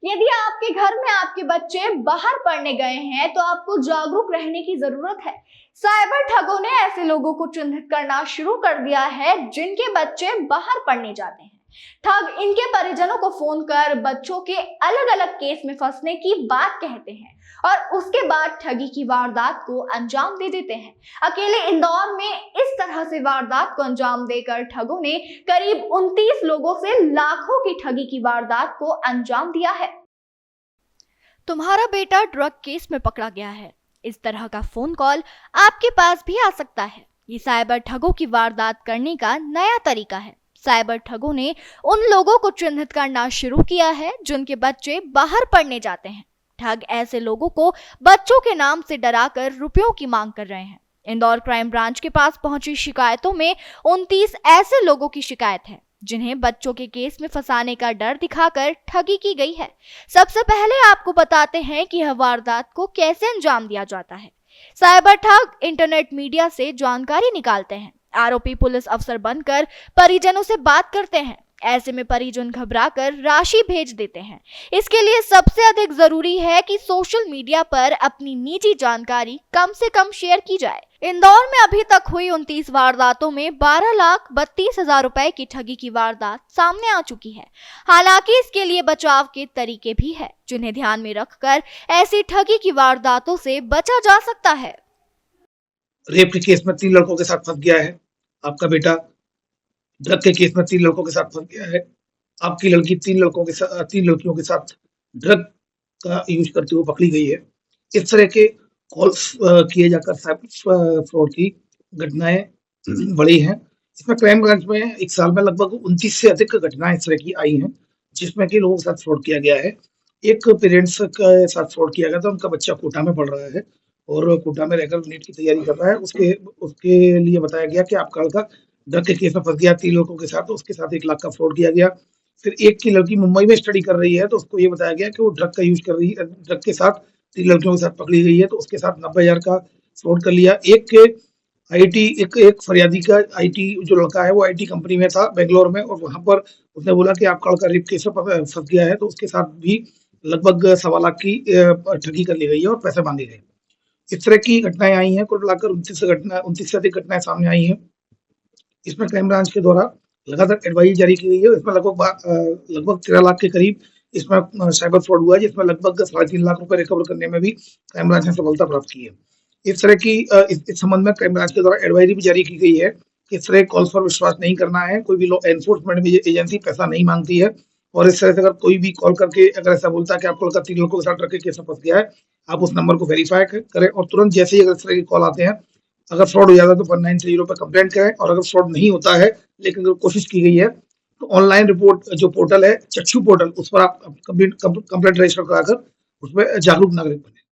यदि आपके घर में आपके बच्चे बाहर पढ़ने गए हैं तो आपको जागरूक रहने की जरूरत है। साइबर ठगों ने ऐसे लोगों को चिन्हित करना शुरू कर दिया है जिनके बच्चे बाहर पढ़ने जाते हैं। ठग इनके परिजनों को फोन कर बच्चों के अलग अलग केस में फंसने की बात कहते हैं और उसके बाद ठगी की वारदात को अंजाम दे देते हैं। अकेले इंदौर में इस तरह से वारदात को अंजाम देकर ठगों ने करीब 29 लोगों से लाखों की ठगी की वारदात को अंजाम दिया है। तुम्हारा बेटा ड्रग केस में पकड़ा गया है। इस तरह का फोन कॉल आपके पास भी आ सकता है। ये साइबर ठगों की वारदात करने का नया तरीका है। साइबर ठगों ने उन लोगों को चिन्हित करना शुरू किया है जिनके बच्चे बाहर पढ़ने जाते हैं। ठग ऐसे लोगों को बच्चों के नाम से डराकर रुपयों की मांग कर रहे हैं। इंदौर क्राइम ब्रांच के पास पहुंची शिकायतों में 29 ऐसे लोगों की शिकायत है जिन्हें बच्चों के केस में फंसाने का डर दिखाकर ठगी की गई है। सबसे पहले आपको बताते हैं कि यह वारदात को कैसे अंजाम दिया जाता है। साइबर ठग इंटरनेट मीडिया से जानकारी निकालते हैं। आरोपी पुलिस अफसर बनकर परिजनों से बात करते हैं। ऐसे में परिजन घबराकर राशि भेज देते हैं। इसके लिए सबसे अधिक जरूरी है कि सोशल मीडिया पर अपनी निजी जानकारी कम से कम शेयर की जाए। इंदौर में अभी तक हुई 29 वारदातों में 12,32,000 रुपए की ठगी की वारदात सामने आ चुकी है। हालांकि इसके लिए बचाव के तरीके भी है जिन्हें ध्यान में रखकर ऐसी ठगी की वारदातों से बचा जा सकता है। रेप के केस में 3 लड़कों के साथ फंस गया है आपका बेटा। ड्रग के केस में 3 लड़कों के साथ फंस गया है आपकी लड़की। 3 लड़कियों के साथ ड्रग का यूज करते हुए पकड़ी गई है। इस तरह के कॉल्स किए जाकर साइबर फ्रॉड की घटनाएं बढ़ी हैं। इसमें क्राइम ब्रांच में एक साल में लगभग 29 से अधिक घटनाएं इस तरह की आई हैं जिसमें कि लोगों के साथ फ्रॉड किया गया है। एक पेरेंट्स के साथ फ्रॉड किया गया था। उनका बच्चा कोटा में पढ़ रहा है और कोटा में रहकर नीट की तैयारी कर रहा है। उसके लिए बताया गया कि आपका लड़का ड्रग के केस में फंस गया 3 लड़कों के साथ, तो उसके साथ 1 लाख का फ्रॉड किया गया। फिर एक की लड़की मुंबई में स्टडी कर रही है तो उसको ये बताया गया कि वो ड्रग का यूज कर रही है। ड्रग के साथ 3 लड़कियों के साथ पकड़ी गई है तो उसके साथ 90,000 का फ्रॉड कर लिया। एक फरियादी का आईटी जो लड़का है वो आईटी कंपनी में था बेंगलोर में, और वहां पर उसने बोला कि आपका लड़का रेप केस में फंस गया है, तो उसके साथ भी लगभग 1.25 लाख की ठगी कर ली गई है और पैसे मांगे गए। इस तरह की घटनाएं आई हैं। कुल मिलाकर 29 से अधिक घटनाएं सामने आई हैं। इसमें क्राइम ब्रांच के द्वारा लगातार एडवाइजरी जारी की गई है। इसमें लगभग 13 लाख के करीब इसमें साइबर फ्रॉड हुआ है, जिसमें लगभग 3.5 लाख रुपए रिकवर करने में भी क्राइम ब्रांच ने सफलता प्राप्त की है। इस तरह की इस संबंध में क्राइम ब्रांच के द्वारा एडवाइजरी भी जारी की गई है कि इस तरह कॉल्स पर विश्वास नहीं करना है। कोई भी लॉ एनफोर्समेंट एजेंसी पैसा नहीं मांगती है, और इस तरह से अगर कोई भी कॉल करके अगर ऐसा बोलता है कि आपको लड़का 3 लड़कों के साथ रख के केस में फंस गया है, आप उस नंबर को वेरीफाई करें और तुरंत जैसे ही अगर इस तरह के कॉल आते हैं, अगर फ्रॉड हो जाता है तो 1930 पर कंप्लेंट करें, और अगर फ्रॉड नहीं होता है लेकिन अगर कोशिश की गई है तो ऑनलाइन रिपोर्ट जो पोर्टल है चक्षु पोर्टल, उस पर आप कंप्लेंट रजिस्टर कराकर उसमें जागरूक नागरिक बने।